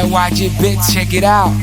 watch it, bitch, check it out.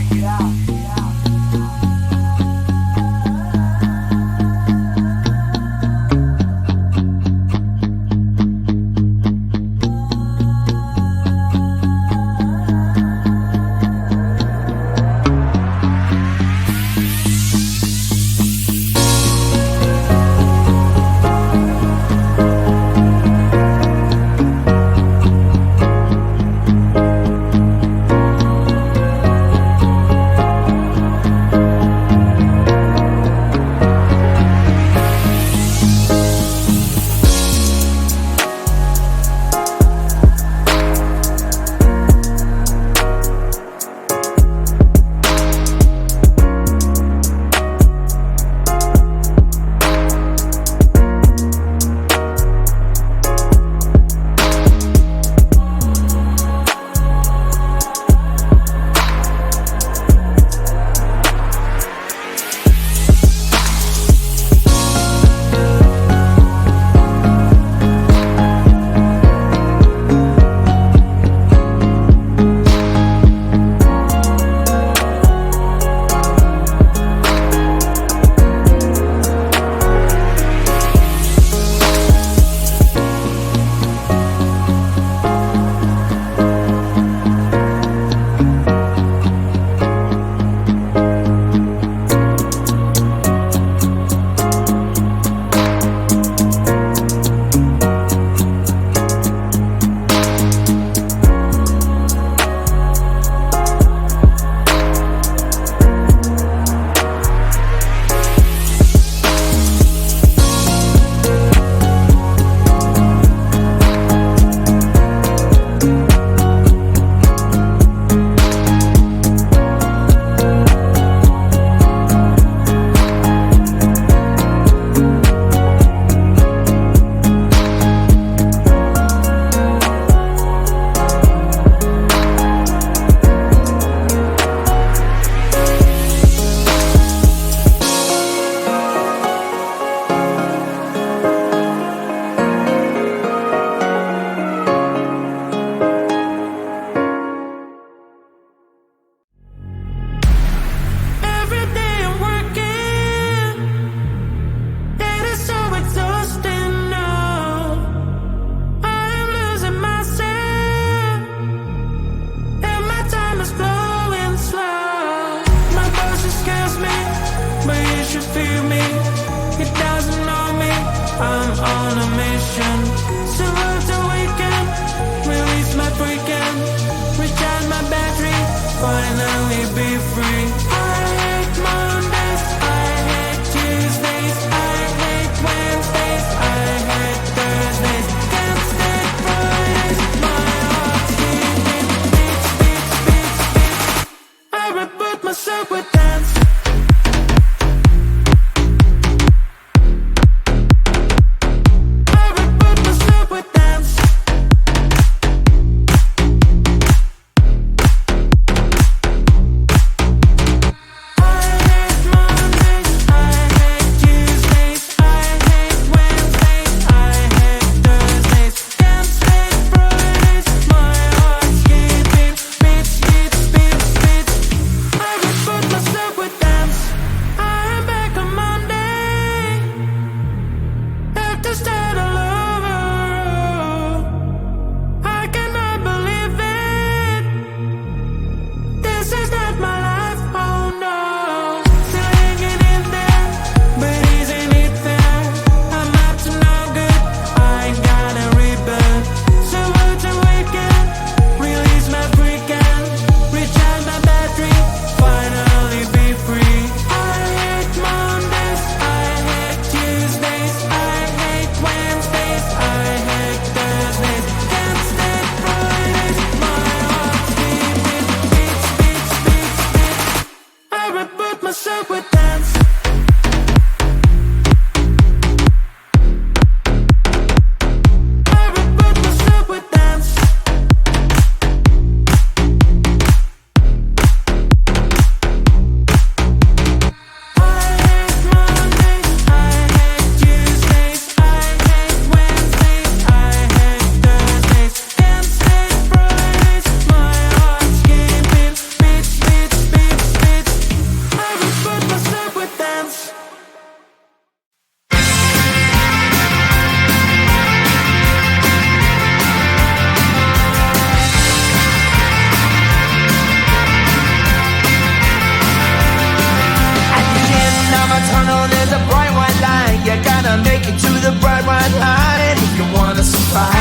the bright white line if you wanna survive.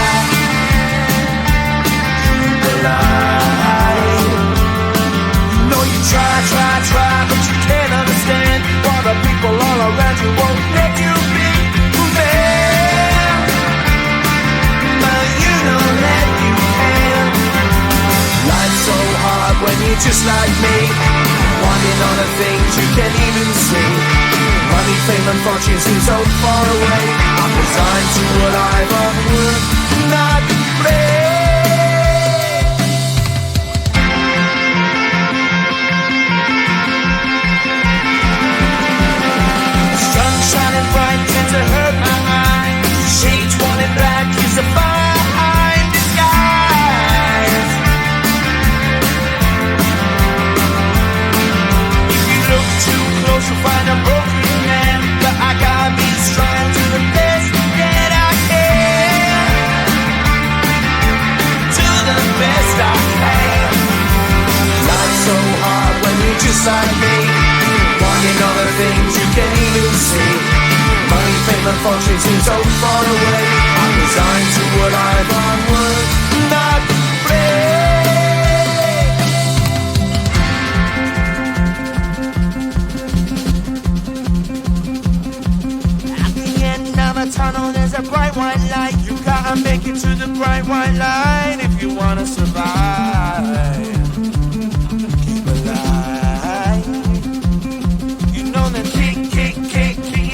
The line. No, you try, but you can't understand why the people all around you won't let you be man. But you know that you can. Life's so hard when you're just like me, wanting all the things you can't even see. Money, fame and fortune seem so far away. I'm resigned to a life of work, not play. Sun shining bright tends to hurt my eyes. Shades worn in black is a fine disguise. If you look too close you'll find a broken man, but I gotta be strong to the best that I can. To the best I can. Life's so hard when you're just like me, wanting all the things you can't even see. Money, fame and fortune seem so far away. I'm resigned to a life on work, not play. At the end of a tunnel there's a bright white light. You gotta make it to the bright white line if you wanna survive. Keep alive. You know that kick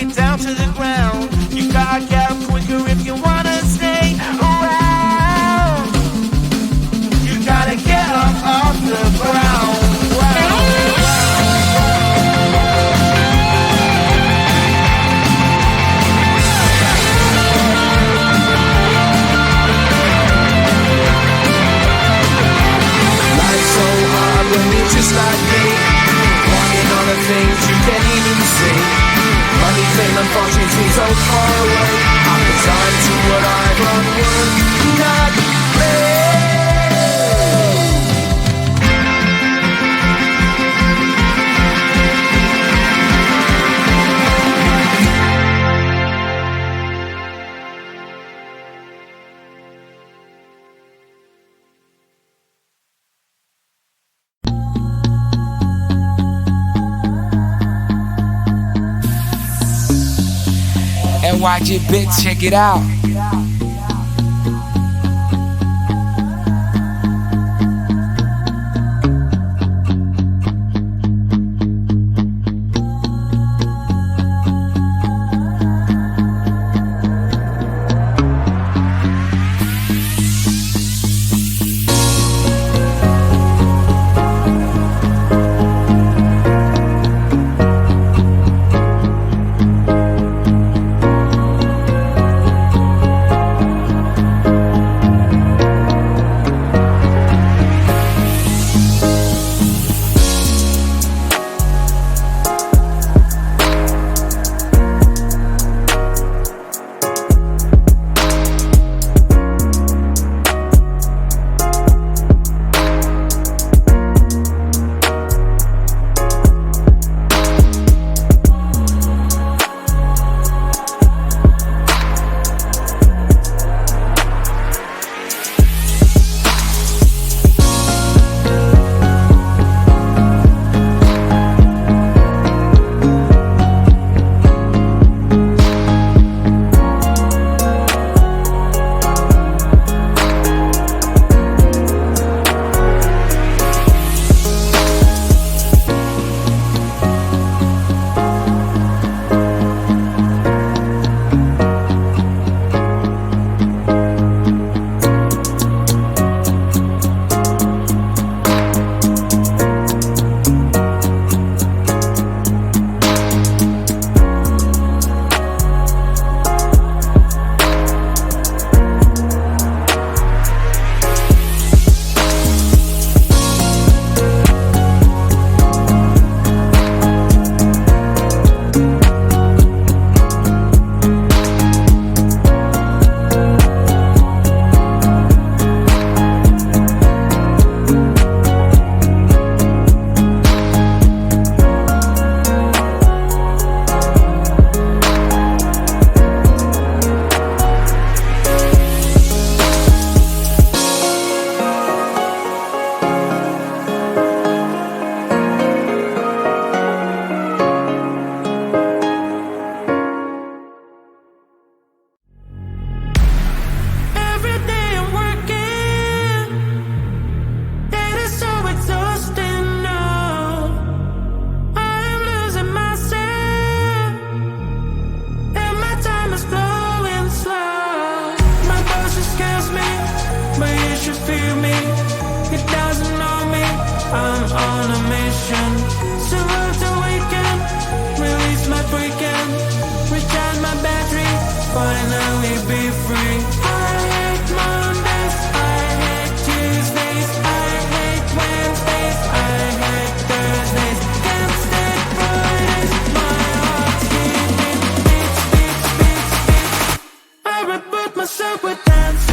it down to the ground. You gotta get up quicker if you wanna stay around. You gotta get up off the ground. Life's so hard when you're just like me, wanting all the things you can't even see. Money, fame and fortune seem so far away. I'm resigned to what I've run work, not play. NYG bitch, check it out. should feel me. It doesn't know me. I'm on a mission. So to awaken, release my freaking, recharge my battery, finally be free. I hate Mondays, I hate Tuesdays, I hate Wednesdays, I hate Thursdays. Can't stand Fridays, my heart's beating, beats, beats, beats, beats. I reboot myself with dance.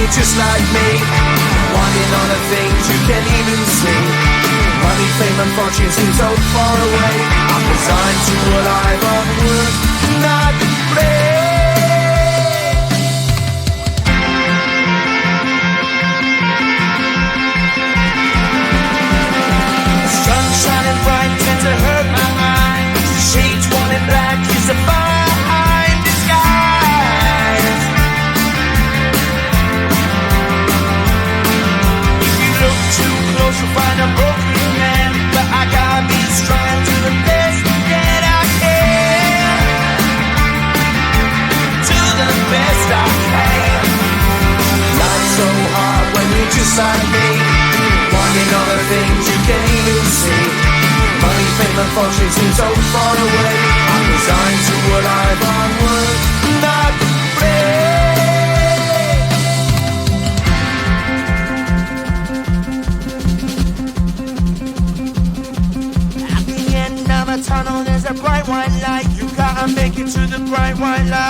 Just like me, wanting all the things you can't even see. Money, fame and fortune seem so far away. I'm resigned to what I've unworked, not sun shining bright tends to hurt my mind. Shades worn in black is a fine disguise. Too close to find a broken man, but I gotta be strong to the best that I can. To the best I can. Life's so hard when you're just like me, wanting all the things you can't even see. Money, fame and fortune seem so far away. I'm resigned to what I've unworked, not ready. Tunnel, there's a bright white light. You gotta make it to the bright white light.